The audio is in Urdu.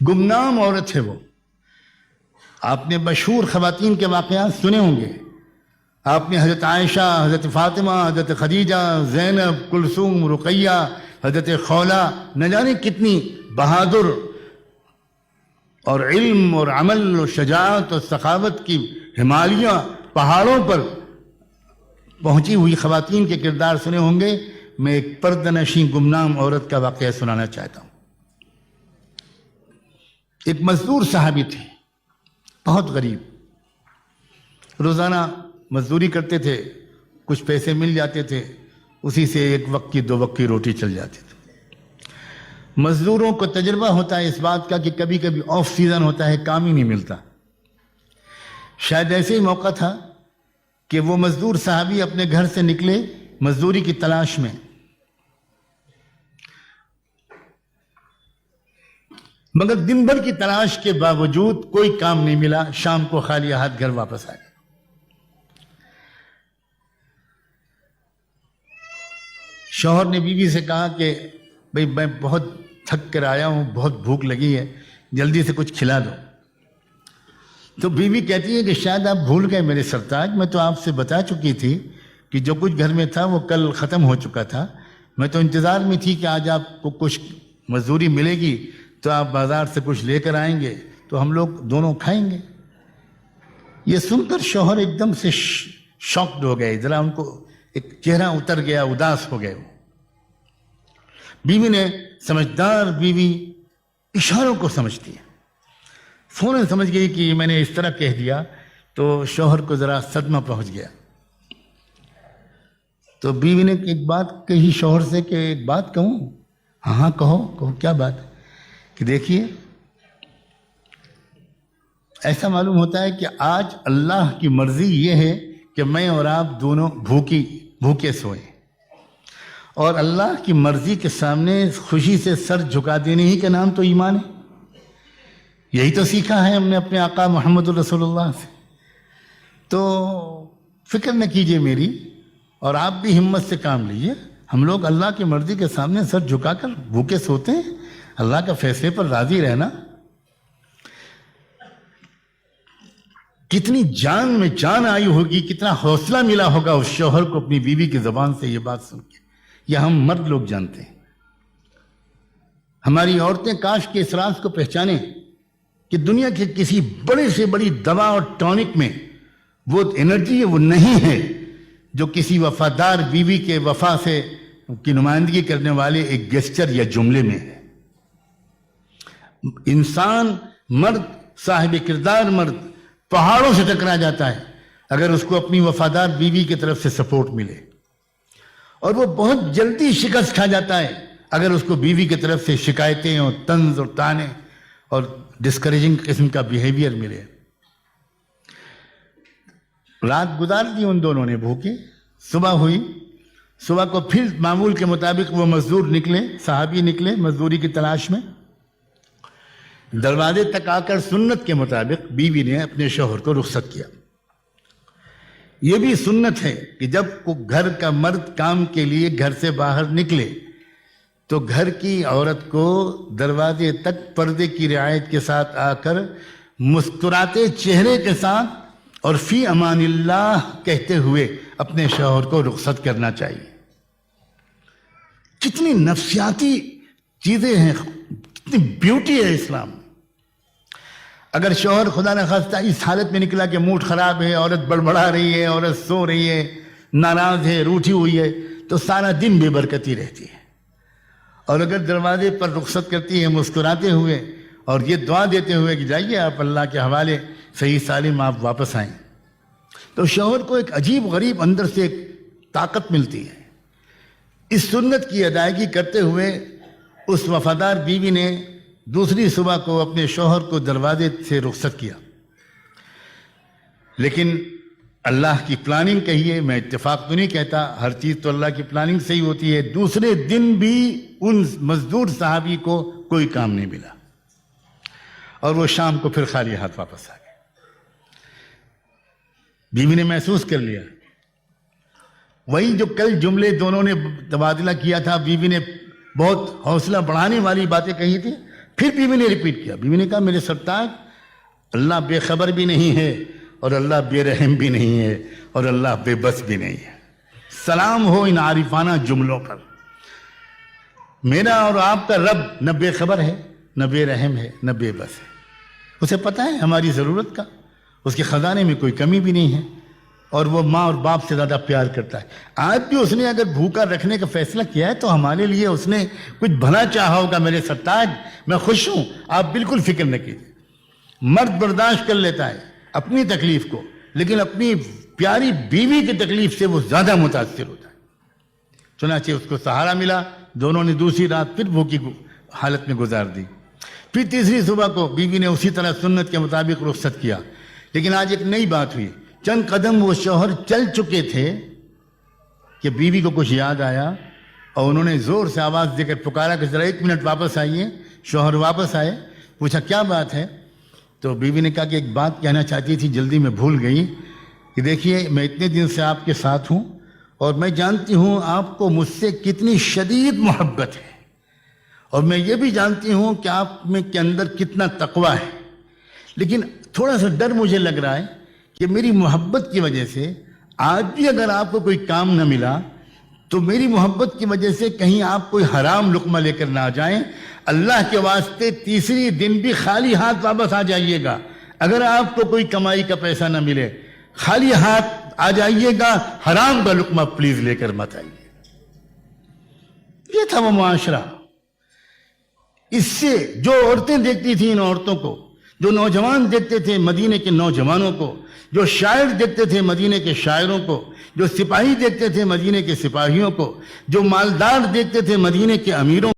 گمنام عورت ہے وہ. آپ نے مشہور خواتین کے واقعات سنے ہوں گے. آپ نے حضرت عائشہ، حضرت فاطمہ، حضرت خدیجہ، زینب، کلثوم، رقیہ، حضرت خولہ، نہ جانے کتنی بہادر اور علم اور عمل اور شجاعت اور سخاوت کی ہمالیہ پہاڑوں پر پہنچی ہوئی خواتین کے کردار سنے ہوں گے. میں ایک پردہ نشین گمنام عورت کا واقعہ سنانا چاہتا ہوں. ایک مزدور صحابی تھے، بہت غریب. روزانہ مزدوری کرتے تھے، کچھ پیسے مل جاتے تھے، اسی سے ایک وقت کی 2 وقت کی روٹی چل جاتی تھی. مزدوروں کو تجربہ ہوتا ہے اس بات کا کہ کبھی کبھی آف سیزن ہوتا ہے، کام ہی نہیں ملتا. شاید ایسے ہی موقع تھا کہ وہ مزدور صحابی اپنے گھر سے نکلے مزدوری کی تلاش میں. مگر دن بھر کی تلاش کے باوجود کوئی کام نہیں ملا. شام کو خالی ہاتھ گھر واپس آ گئے. شوہر نے بیوی سے کہا کہ بھئی میں بہت تھک کر آیا ہوں، بہت بھوک لگی ہے، جلدی سے کچھ کھلا دو. تو بیوی کہتی ہے کہ شاید آپ بھول گئے میرے سرتاج، میں تو آپ سے بتا چکی تھی کہ جو کچھ گھر میں تھا وہ کل ختم ہو چکا تھا. میں تو انتظار میں تھی کہ آج آپ کو کچھ مزدوری ملے گی تو آپ بازار سے کچھ لے کر آئیں گے تو ہم لوگ دونوں کھائیں گے. یہ سن کر شوہر ایک دم سے شاکڈ ہو گئے، ذرا ان کو ایک چہرہ اتر گیا، اداس ہو گئے. بیوی نے، سمجھدار بیوی اشاروں کو سمجھتی ہے، فوراً سمجھ گئی کہ میں نے اس طرح کہہ دیا تو شوہر کو ذرا صدمہ پہنچ گیا. تو بیوی نے ایک بات کہی شوہر سے کہ ایک بات کہوں؟ ہاں کہو. کیا بات؟ کہ دیکھیے، ایسا معلوم ہوتا ہے کہ آج اللہ کی مرضی یہ ہے کہ میں اور آپ دونوں بھوکے سوئیں، اور اللہ کی مرضی کے سامنے خوشی سے سر جھکا دینے ہی کا نام تو ایمان ہے. یہی تو سیکھا ہے ہم نے اپنے آقا محمد رسول اللہ سے. تو فکر نہ کیجئے میری، اور آپ بھی ہمت سے کام لیجئے. ہم لوگ اللہ کی مرضی کے سامنے سر جھکا کر بھوکے سوتے ہیں، اللہ کا فیصلے پر راضی رہنا. کتنی جان میں جان آئی ہوگی، کتنا حوصلہ ملا ہوگا اس شوہر کو اپنی بیوی کی زبان سے یہ بات سن کے. یہ ہم مرد لوگ جانتے ہیں. ہماری عورتیں کاش کے اس راز کو پہچانیں کہ دنیا کی کسی بڑے سے بڑی دوا اور ٹونک میں وہ انرجی ہے، وہ نہیں ہے جو کسی وفادار بیوی کے وفا سے کی نمائندگی کرنے والے ایک گیسچر یا جملے میں ہے. انسان، مرد، صاحب کردار مرد پہاڑوں سے ٹکرا جاتا ہے اگر اس کو اپنی وفادار بیوی کی طرف سے سپورٹ ملے، اور وہ بہت جلدی شکست کھا جاتا ہے اگر اس کو بیوی کی طرف سے شکایتیں اور طنز اور طعنے اور ڈسکریجنگ قسم کا بیہیویئر ملے. رات گزار دی ان دونوں نے بھوکے. صبح ہوئی، صبح کو پھر معمول کے مطابق وہ مزدور نکلے، صحابی نکلے مزدوری کی تلاش میں. دروازے تک آ کر سنت کے مطابق بیوی نے اپنے شوہر کو رخصت کیا. یہ بھی سنت ہے کہ جب گھر کا مرد کام کے لیے گھر سے باہر نکلے تو گھر کی عورت کو دروازے تک پردے کی رعایت کے ساتھ آ کر مسکراتے چہرے کے ساتھ اور فی امان اللہ کہتے ہوئے اپنے شوہر کو رخصت کرنا چاہیے. کتنی نفسیاتی چیزیں ہیں، کتنی بیوٹی ہے اسلام. اگر شوہر خدا نخواستہ اس حالت میں نکلا کہ موڈ خراب ہے، عورت بڑبڑا رہی ہے، عورت سو رہی ہے، ناراض ہے، روٹھی ہوئی ہے، تو سارا دن بے برکتی رہتی ہے. اور اگر دروازے پر رخصت کرتی ہے مسکراتے ہوئے اور یہ دعا دیتے ہوئے کہ جائیے آپ اللہ کے حوالے، صحیح سالم آپ واپس آئیں، تو شوہر کو ایک عجیب غریب اندر سے ایک طاقت ملتی ہے. اس سنت کی ادائیگی کرتے ہوئے اس وفادار بیوی نے دوسری صبح کو اپنے شوہر کو دروازے سے رخصت کیا. لیکن اللہ کی پلاننگ کہیے، میں اتفاق تو نہیں کہتا، ہر چیز تو اللہ کی پلاننگ سے ہی ہوتی ہے. دوسرے دن بھی ان مزدور صحابی کو کوئی کام نہیں ملا اور وہ شام کو پھر خالی ہاتھ واپس آ گئے. بیوی نے محسوس کر لیا وہی جو کل جملے دونوں نے تبادلہ کیا تھا، بیوی نے بہت حوصلہ بڑھانے والی باتیں کہی تھی، پھر بیوی نے ریپیٹ کیا. بیوی نے کہا میرے سرتاج اللہ بے خبر بھی نہیں ہے اور اللہ بے رحم بھی نہیں ہے اور اللہ بے بس بھی نہیں ہے. سلام ہو ان عارفانہ جملوں پر. میرا اور آپ کا رب نہ بے خبر ہے نہ بے رحم ہے نہ بے بس ہے. اسے پتہ ہے ہماری ضرورت کا. اس کے خزانے میں کوئی کمی بھی نہیں ہے اور وہ ماں اور باپ سے زیادہ پیار کرتا ہے. آج بھی اس نے اگر بھوکا رکھنے کا فیصلہ کیا ہے تو ہمارے لیے اس نے کچھ بھلا چاہا ہوگا. میرے سرتاج میں خوش ہوں, آپ بالکل فکر نہ کیجیے. مرد برداشت کر لیتا ہے اپنی تکلیف کو, لیکن اپنی پیاری بیوی کی تکلیف سے وہ زیادہ متاثر ہوتا ہے. چنانچہ اس کو سہارا ملا. دونوں نے دوسری رات پھر بھوکی حالت میں گزار دی. پھر تیسری صبح کو بیوی نے اسی طرح سنت کے مطابق رخصت کیا. لیکن آج ایک نئی بات ہوئی. چند قدم وہ شوہر چل چکے تھے کہ بیوی کو کچھ یاد آیا اور انہوں نے زور سے آواز دے کر پکارا کہ ذرا 1 منٹ واپس آئیے. شوہر واپس آئے. پوچھا کیا بات ہے؟ تو بیوی نے کہا کہ ایک بات کہنا چاہتی تھی, جلدی میں بھول گئی. کہ دیکھیے میں اتنے دن سے آپ کے ساتھ ہوں اور میں جانتی ہوں آپ کو مجھ سے کتنی شدید محبت ہے, اور میں یہ بھی جانتی ہوں کہ آپ میں کے اندر کتنا تقویٰ ہے. لیکن تھوڑا سا ڈر مجھے لگ رہا ہے کہ میری محبت کی وجہ سے آج بھی اگر آپ کو کوئی کام نہ ملا تو میری محبت کی وجہ سے کہیں آپ کوئی حرام لقمہ لے کر نہ آ جائیں. اللہ کے واسطے تیسری دن بھی خالی ہاتھ واپس آ جائیے گا. اگر آپ کو کوئی کمائی کا پیسہ نہ ملے خالی ہاتھ آ جائیے گا, حرام کا لقمہ پلیز لے کر مت آئیے. یہ تھا وہ معاشرہ. اس سے جو عورتیں دیکھتی تھیں ان عورتوں کو, جو نوجوان دیکھتے تھے مدینے کے نوجوانوں کو, جو شاعر دیکھتے تھے مدینے کے شاعروں کو, جو سپاہی دیکھتے تھے مدینے کے سپاہیوں کو, جو مالدار دیکھتے تھے مدینے کے امیروں